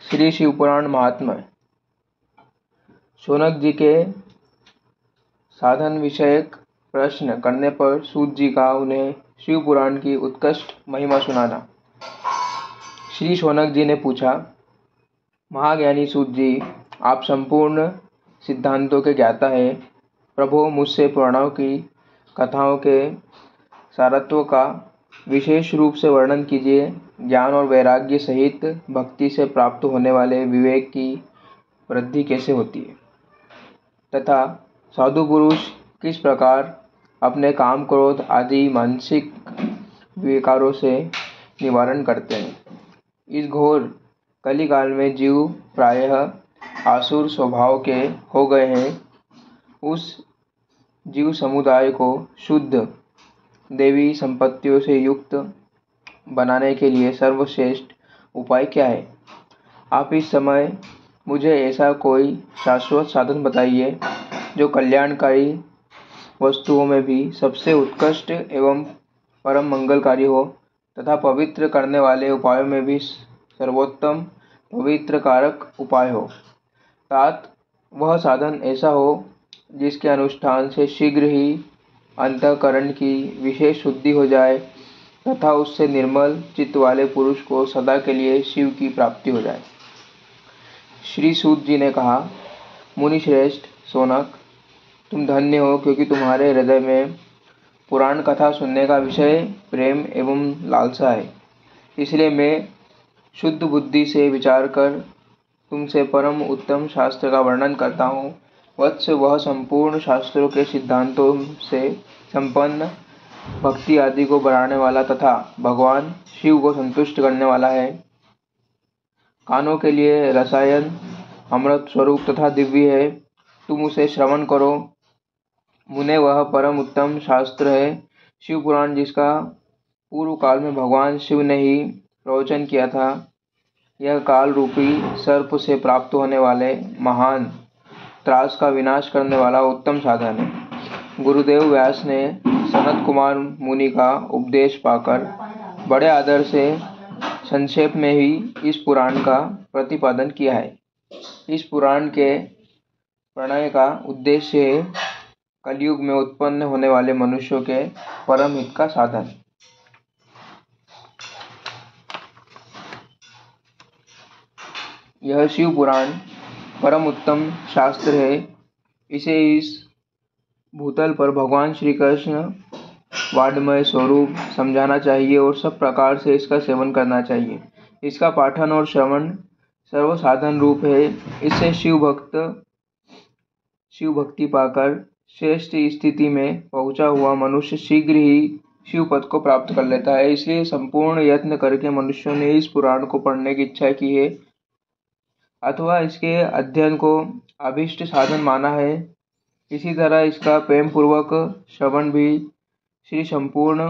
श्री शिव पुराण महात्म्य। शौनक जी के साधन विषयक प्रश्न करने पर सूत जी का उन्हें शिव पुराण की उत्कृष्ट महिमा सुनाना। श्री शौनक जी ने पूछा, महाज्ञानी सूत जी, आप संपूर्ण सिद्धांतों के ज्ञाता है। प्रभु, मुझसे पुराणों की कथाओं के सारत्व का विशेष रूप से वर्णन कीजिए। ज्ञान और वैराग्य सहित भक्ति से प्राप्त होने वाले विवेक की वृद्धि कैसे होती है तथा साधु पुरुष किस प्रकार अपने काम क्रोध आदि मानसिक विकारों से निवारण करते हैं। इस घोर कलिकाल में जीव प्रायः आसुर स्वभाव के हो गए हैं। उस जीव समुदाय को शुद्ध देवी संपत्तियों से युक्त बनाने के लिए सर्वश्रेष्ठ उपाय क्या है। आप इस समय मुझे ऐसा कोई शाश्वत साधन बताइए जो कल्याणकारी वस्तुओं में भी सबसे उत्कृष्ट एवं परम मंगलकारी हो तथा पवित्र करने वाले उपायों में भी सर्वोत्तम पवित्र कारक उपाय हो। तात वह साधन ऐसा हो जिसके अनुष्ठान से शीघ्र ही अंतःकरण की विशेष शुद्धि हो जाए तथा उससे निर्मल चित्त वाले पुरुष को सदा के लिए शिव की प्राप्ति हो जाए। श्री सूत जी ने कहा, मुनि श्रेष्ठ शौनक, तुम धन्य हो क्योंकि तुम्हारे हृदय में पुराण कथा सुनने का विषय प्रेम एवं लालसा है। इसलिए मैं शुद्ध बुद्धि से विचार कर तुमसे परम उत्तम शास्त्र का वर्णन करता हूँ। वत्स, वह संपूर्ण शास्त्रों के सिद्धांतों से संपन्न भक्ति आदि को बढ़ाने वाला तथा भगवान शिव को संतुष्ट करने वाला है। कानों के लिए रसायन अमृत स्वरूप तथा दिव्य है। तुम उसे श्रवण करो। मुने, वह परम उत्तम शास्त्र है शिव पुराण, जिसका पूर्व काल में भगवान शिव ने ही प्रवचन किया था। यह काल रूपी सर्प से प्राप्त होने वाले महान त्रास का विनाश करने वाला उत्तम साधन है। गुरुदेव व्यास ने सनत कुमार मुनि का उपदेश पाकर बड़े आदर से संक्षेप में ही इस पुराण का प्रतिपादन किया है। इस पुराण के प्रणय का उद्देश्य है कलयुग में उत्पन्न होने वाले मनुष्यों के परम हित का साधन। यह शिव पुराण परम उत्तम शास्त्र है। इसे इस भूतल पर भगवान श्री कृष्ण वाड्मय स्वरूप समझाना चाहिए और सब प्रकार से इसका सेवन करना चाहिए। इसका पाठन और श्रवण सर्वसाधन रूप है। इससे शिव भक्ति पाकर श्रेष्ठ स्थिति में पहुंचा हुआ मनुष्य शीघ्र ही शिव पद को प्राप्त कर लेता है। इसलिए संपूर्ण यत्न करके मनुष्यों ने इस पुराण को पढ़ने की इच्छा की है अथवा इसके अध्ययन को अभीष्ट साधन माना है। इसी तरह इसका प्रेम पूर्वक श्रवण भी श्री संपूर्ण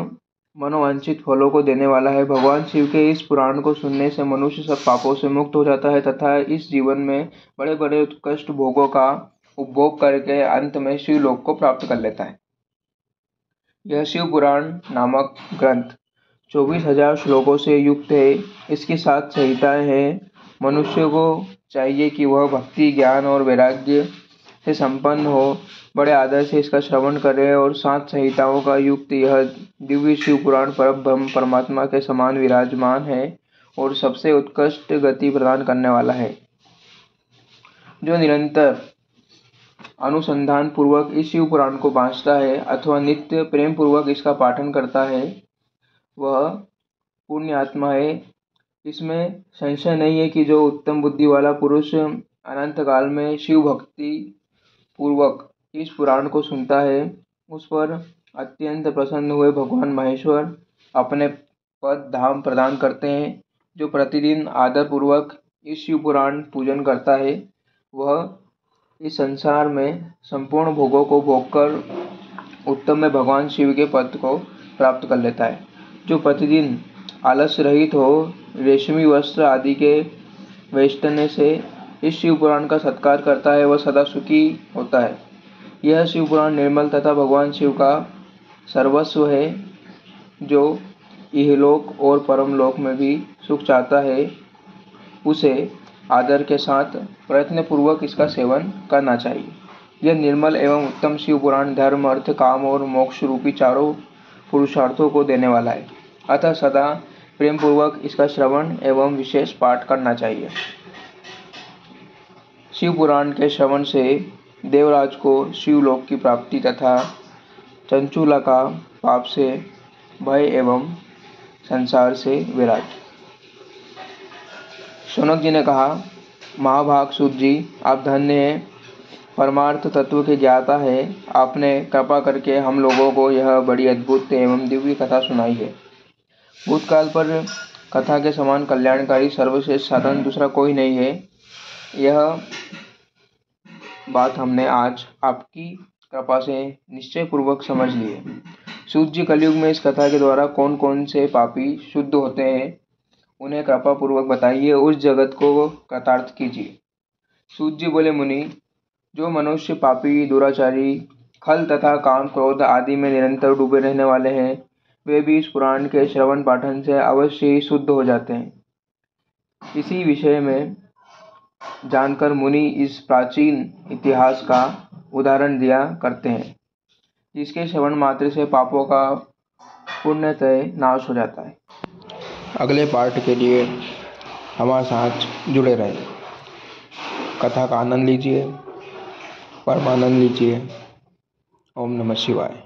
मनोवांछित फलों को देने वाला है। भगवान शिव के इस पुराण को सुनने से मनुष्य सब पापों से मुक्त हो जाता है तथा इस जीवन में बड़े बड़े उत्कृष्ट भोगों का उपभोग करके अंत में शिवलोक को प्राप्त कर लेता है। यह शिव पुराण नामक ग्रंथ 24,000 श्लोकों से युक्त है। इसकी 7 संहिताएं हैं। मनुष्य को चाहिए कि वह भक्ति, ज्ञान और वैराग्य से संपन्न हो, बड़े आदर से इसका श्रवण करे और 7 संहिताओं का युक्त यह दिव्य शिव पुराण परब्रह्म परमात्मा के समान विराजमान है और सबसे उत्कृष्ट गति प्रदान करने वाला है। जो निरंतर अनुसंधान पूर्वक इस शिव पुराण को बांचता है अथवा नित्य प्रेम पूर्वक इसका पाठन करता है वह पुण्य आत्मा है। इसमें संशय नहीं है कि जो उत्तम बुद्धि वाला पुरुष अनंत काल में शिव भक्ति पूर्वक इस पुराण को सुनता है उस पर अत्यंत प्रसन्न हुए भगवान महेश्वर अपने पद धाम प्रदान करते हैं। जो प्रतिदिन आदर पूर्वक इस शिव पुराण पूजन करता है वह इस संसार में संपूर्ण भोगों को भोगकर उत्तम में भगवान शिव के पद को प्राप्त कर लेता है। जो प्रतिदिन आलस्य रहित हो, रेशमी वस्त्र आदि के वेष्टने से इस शिव पुराण का सत्कार करता है वह सदा सुखी होता है। यह शिव पुराण निर्मल तथा भगवान शिव का सर्वस्व है। जो इहलोक और परमलोक में भी सुख चाहता है उसे आदर के साथ प्रयत्नपूर्वक इसका सेवन करना चाहिए। यह निर्मल एवं उत्तम शिव पुराण धर्म, अर्थ, काम और मोक्ष रूपी चारों पुरुषार्थों को देने वाला है। अतः सदा प्रेम पूर्वक इसका श्रवण एवं विशेष पाठ करना चाहिए। शिव पुराण के श्रवण से देवराज को शिवलोक की प्राप्ति तथा चंचूला का पाप से भय एवं संसार से विराट। शौनक जी ने कहा, महाभाग सूत जी, आप धन्य हैं, परमार्थ तत्व के ज्ञाता है। आपने कृपा करके हम लोगों को यह बड़ी अद्भुत एवं दिव्य कथा सुनाई है। भूतकाल पर कथा के समान कल्याणकारी सर्वश्रेष्ठ साधन दूसरा कोई नहीं है। यह बात हमने आज आपकी कृपा से निश्चय पूर्वक समझ ली है। सूत जी, कलयुग में इस कथा के द्वारा कौन कौन से पापी शुद्ध होते हैं, उन्हें कृपा पूर्वक बताइए, उस जगत को कृतार्थ कीजिए। सूत जी बोले, मुनि, जो मनुष्य पापी, दुराचारी, खल तथा काम क्रोध आदि में निरंतर डूबे रहने वाले हैं, वे भी इस पुराण के श्रवण पाठन से अवश्य ही शुद्ध हो जाते हैं। इसी विषय में जानकर मुनि इस प्राचीन इतिहास का उदाहरण दिया करते हैं, जिसके श्रवण मात्र से पापों का पूर्णतः नाश हो जाता है। अगले पाठ के लिए हमारे साथ जुड़े रहें। कथा का आनंद लीजिए, परमानंद लीजिए। ओम नमः शिवाय।